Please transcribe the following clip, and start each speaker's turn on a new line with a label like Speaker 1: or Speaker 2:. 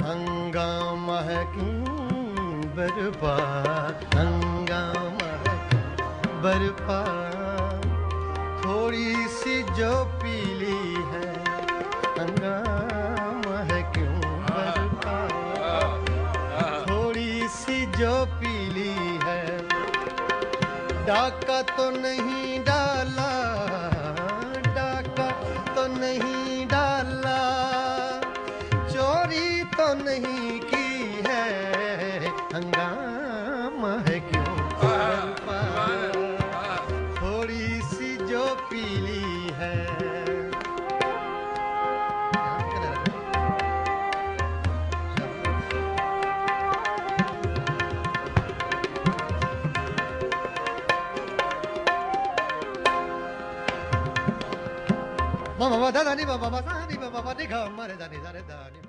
Speaker 1: हंगामा है क्यों बरपा, हंगामा है क्यों बरपा, थोड़ी सी जो पीली है, हंगामा है क्यों बरपा, थोड़ी सी जो पीली है, डाका तो नहीं डाला, डाका तो नहीं डाला, चोरी तो नहीं की है, हंगामा है क्यों बरपा, थोड़ी सी जो पीली है। Mama, da da ni, mama, da ni, mama, di, come, da ni, da ni.